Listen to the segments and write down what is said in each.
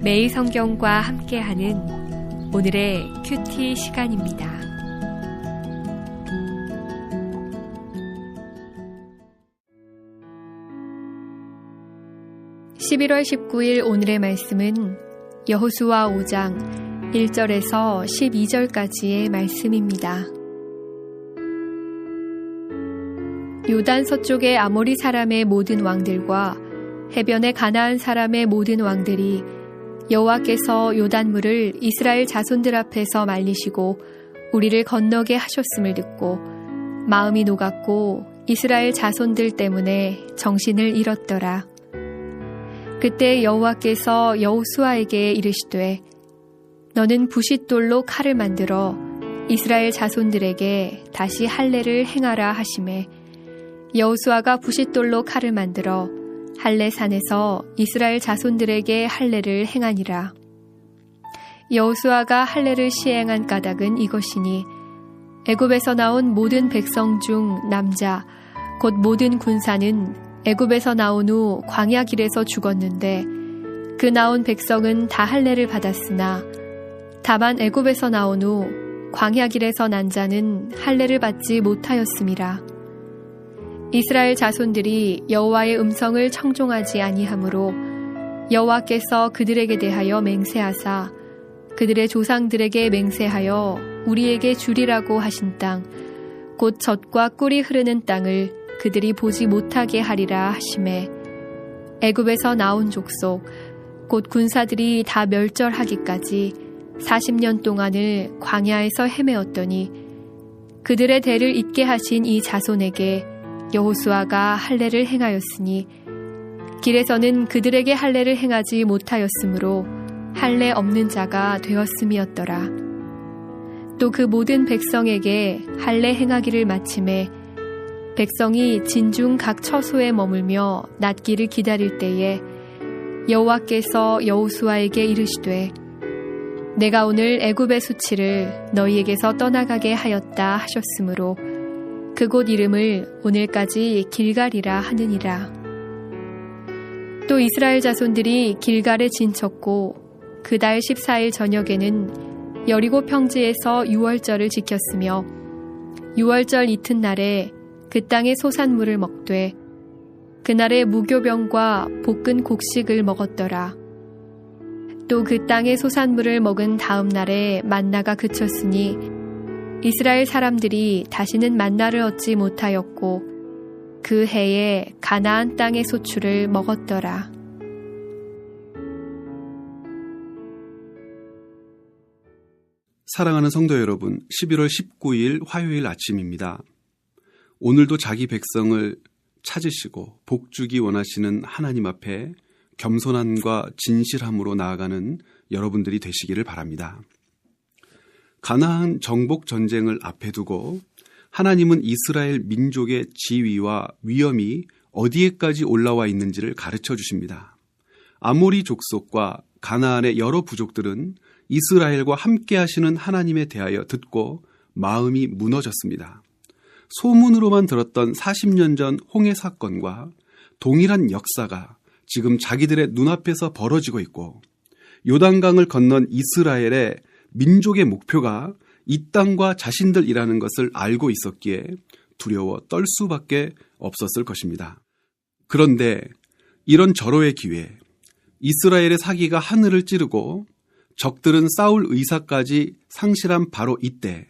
매일 성경과 함께하는 오늘의 큐티 시간입니다. (11월 19일) 오늘의 말씀은 여호수아 5장 1절에서 12절까지의 말씀입니다. 요단 서쪽의 아모리 사람의 모든 왕들과 해변의 가나안 사람의 모든 왕들이 여호와께서 요단물을 이스라엘 자손들 앞에서 말리시고 우리를 건너게 하셨음을 듣고 마음이 녹았고 이스라엘 자손들 때문에 정신을 잃었더라. 그때 여호와께서 여호수아에게 이르시되 너는 부싯돌로 칼을 만들어 이스라엘 자손들에게 다시 할례를 행하라 하시매 여호수아가 부싯돌로 칼을 만들어 할례 산에서 이스라엘 자손들에게 할례를 행하니라. 여호수아가 할례를 시행한 까닭은 이것이니 애굽에서 나온 모든 백성 중 남자 곧 모든 군사는 애굽에서 나온 후 광야 길에서 죽었는데 그 나온 백성은 다 할례를 받았으나 다만 애굽에서 나온 후 광야 길에서 난 자는 할례를 받지 못하였음이라. 이스라엘 자손들이 여호와의 음성을 청종하지 아니하므로 여호와께서 그들에게 대하여 맹세하사 그들의 조상들에게 맹세하여 우리에게 주리라고 하신 땅 곧 젖과 꿀이 흐르는 땅을 그들이 보지 못하게 하리라 하시매 애굽에서 나온 족속 곧 군사들이 다 멸절하기까지 40년 동안을 광야에서 헤매었더니 그들의 대를 잇게 하신 이 자손에게 여호수아가 할례를 행하였으니 길에서는 그들에게 할례를 행하지 못하였으므로 할례 없는 자가 되었음이었더라. 또 그 모든 백성에게 할례 행하기를 마침에 백성이 진중 각 처소에 머물며 낫기를 기다릴 때에 여호와께서 여호수아에게 이르시되 내가 오늘 애굽의 수치를 너희에게서 떠나가게 하였다 하셨으므로 그곳 이름을 오늘까지 길갈이라 하느니라. 또 이스라엘 자손들이 길갈에 진쳤고 그 달 14일 저녁에는 여리고 평지에서 유월절을 지켰으며 유월절 이튿날에 그 땅의 소산물을 먹되 그날에 무교병과 볶은 곡식을 먹었더라. 또 그 땅의 소산물을 먹은 다음 날에 만나가 그쳤으니 이스라엘 사람들이 다시는 만나를 얻지 못하였고 그 해에 가나안 땅의 소출을 먹었더라. 사랑하는 성도 여러분, 11월 19일 화요일 아침입니다. 오늘도 자기 백성을 찾으시고 복주기 원하시는 하나님 앞에 겸손함과 진실함으로 나아가는 여러분들이 되시기를 바랍니다. 가나안 정복 전쟁을 앞에 두고 하나님은 이스라엘 민족의 지위와 위엄이 어디에까지 올라와 있는지를 가르쳐 주십니다. 아모리 족속과 가나안의 여러 부족들은 이스라엘과 함께 하시는 하나님에 대하여 듣고 마음이 무너졌습니다. 소문으로만 들었던 40년 전 홍해 사건과 동일한 역사가 지금 자기들의 눈앞에서 벌어지고 있고 요단강을 건넌 이스라엘의 민족의 목표가 이 땅과 자신들이라는 것을 알고 있었기에 두려워 떨 수밖에 없었을 것입니다. 그런데 이런 절호의 기회에 이스라엘의 사기가 하늘을 찌르고 적들은 싸울 의사까지 상실한 바로 이때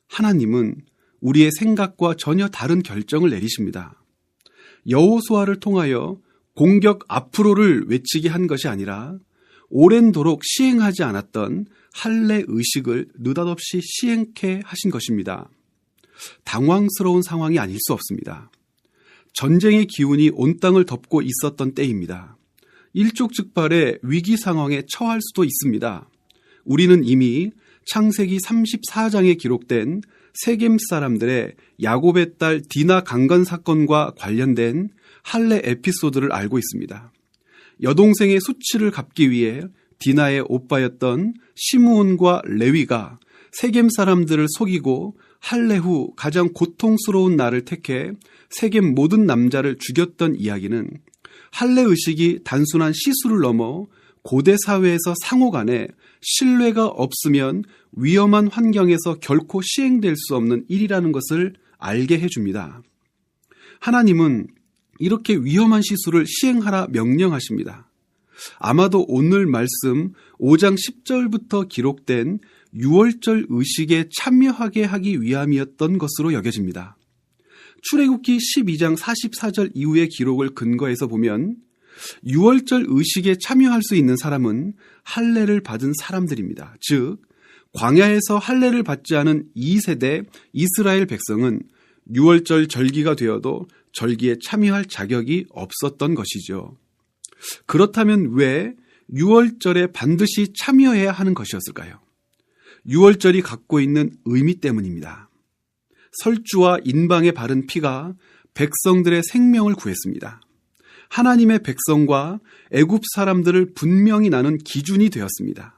하나님은 우리의 생각과 전혀 다른 결정을 내리십니다. 여호수아를 통하여 공격 앞으로를 외치게 한 것이 아니라 오랜도록 시행하지 않았던 할례 의식을 느닷없이 시행케 하신 것입니다. 당황스러운 상황이 아닐 수 없습니다. 전쟁의 기운이 온 땅을 덮고 있었던 때입니다. 일촉즉발의 위기 상황에 처할 수도 있습니다. 우리는 이미 창세기 34장에 기록된 세겜 사람들의 야곱의 딸 디나 강간 사건과 관련된 할례 에피소드를 알고 있습니다. 여동생의 수치를 갚기 위해 디나의 오빠였던 시므온과 레위가 세겜 사람들을 속이고 할례 후 가장 고통스러운 날을 택해 세겜 모든 남자를 죽였던 이야기는 할례 의식이 단순한 시술을 넘어 고대 사회에서 상호 간에 신뢰가 없으면 위험한 환경에서 결코 시행될 수 없는 일이라는 것을 알게 해줍니다. 하나님은 이렇게 위험한 시술을 시행하라 명령하십니다. 아마도 오늘 말씀 5장 10절부터 기록된 유월절 의식에 참여하게 하기 위함이었던 것으로 여겨집니다. 출애굽기 12장 44절 이후의 기록을 근거해서 보면 유월절 의식에 참여할 수 있는 사람은 할례를 받은 사람들입니다. 즉 광야에서 할례를 받지 않은 2세대 이스라엘 백성은 유월절 절기가 되어도 절기에 참여할 자격이 없었던 것이죠. 그렇다면 왜 유월절에 반드시 참여해야 하는 것이었을까요? 유월절이 갖고 있는 의미 때문입니다. 설주와 인방에 바른 피가 백성들의 생명을 구했습니다. 하나님의 백성과 애굽 사람들을 분명히 나눈 기준이 되었습니다.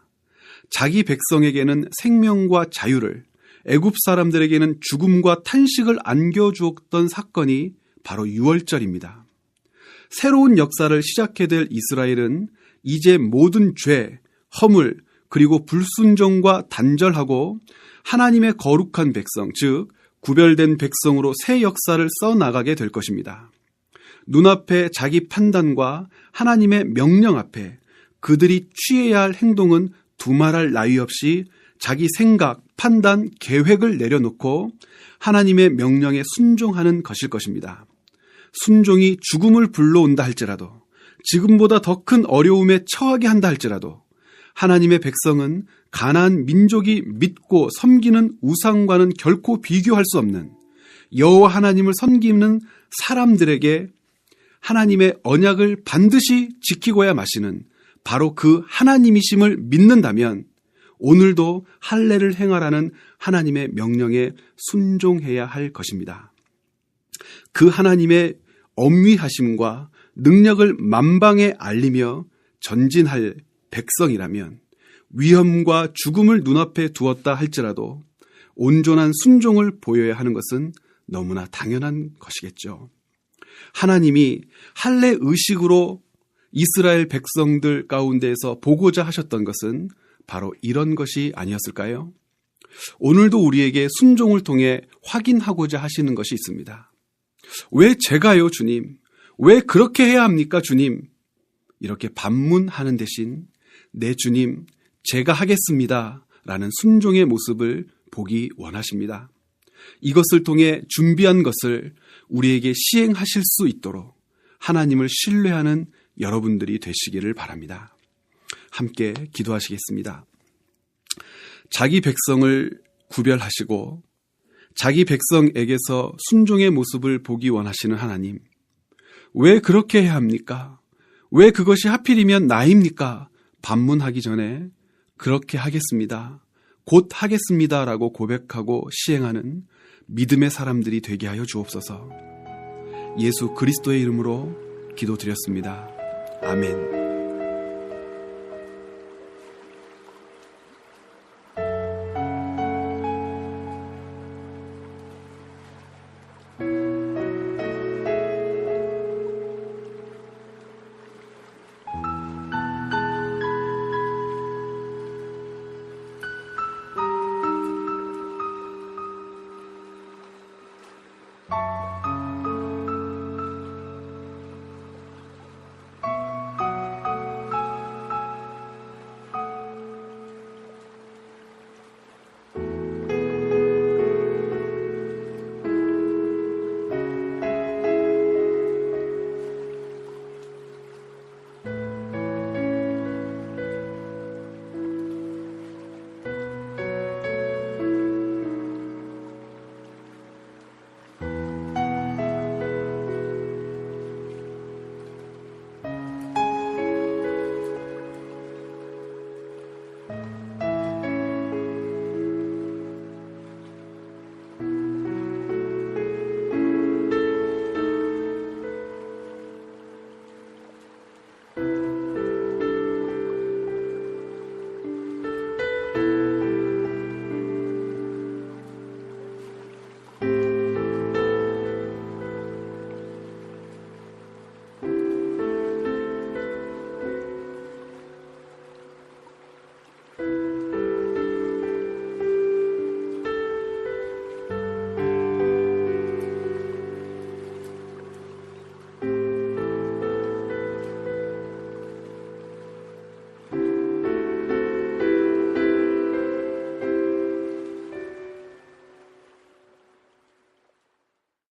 자기 백성에게는 생명과 자유를, 애굽 사람들에게는 죽음과 탄식을 안겨주었던 사건이 바로 유월절입니다. 새로운 역사를 시작해야 될 이스라엘은 이제 모든 죄, 허물, 그리고 불순종과 단절하고 하나님의 거룩한 백성, 즉 구별된 백성으로 새 역사를 써나가게 될 것입니다. 눈앞에 자기 판단과 하나님의 명령 앞에 그들이 취해야 할 행동은 두말할 나위 없이 자기 생각, 판단, 계획을 내려놓고 하나님의 명령에 순종하는 것일 것입니다. 순종이 죽음을 불러온다 할지라도, 지금보다 더 큰 어려움에 처하게 한다 할지라도 하나님의 백성은 가나안 민족이 믿고 섬기는 우상과는 결코 비교할 수 없는 여호와 하나님을 섬기는 사람들에게 하나님의 언약을 반드시 지키고야 마시는 바로 그 하나님이심을 믿는다면 오늘도 할례를 행하라는 하나님의 명령에 순종해야 할 것입니다. 그 하나님의 엄위하심과 능력을 만방에 알리며 전진할 백성이라면 위험과 죽음을 눈앞에 두었다 할지라도 온전한 순종을 보여야 하는 것은 너무나 당연한 것이겠죠. 하나님이 할례 의식으로 이스라엘 백성들 가운데에서 보고자 하셨던 것은 바로 이런 것이 아니었을까요? 오늘도 우리에게 순종을 통해 확인하고자 하시는 것이 있습니다. 왜 제가요, 주님? 왜 그렇게 해야 합니까, 주님? 이렇게 반문하는 대신 내 주님, 제가 하겠습니다 라는 순종의 모습을 보기 원하십니다. 이것을 통해 준비한 것을 우리에게 시행하실 수 있도록 하나님을 신뢰하는 여러분들이 되시기를 바랍니다. 함께 기도하시겠습니다. 자기 백성을 구별하시고 자기 백성에게서 순종의 모습을 보기 원하시는 하나님, 왜 그렇게 해야 합니까? 왜 그것이 하필이면 나입니까? 반문하기 전에 그렇게 하겠습니다, 곧 하겠습니다 라고 고백하고 시행하는 믿음의 사람들이 되게 하여 주옵소서. 예수 그리스도의 이름으로 기도드렸습니다. 아멘.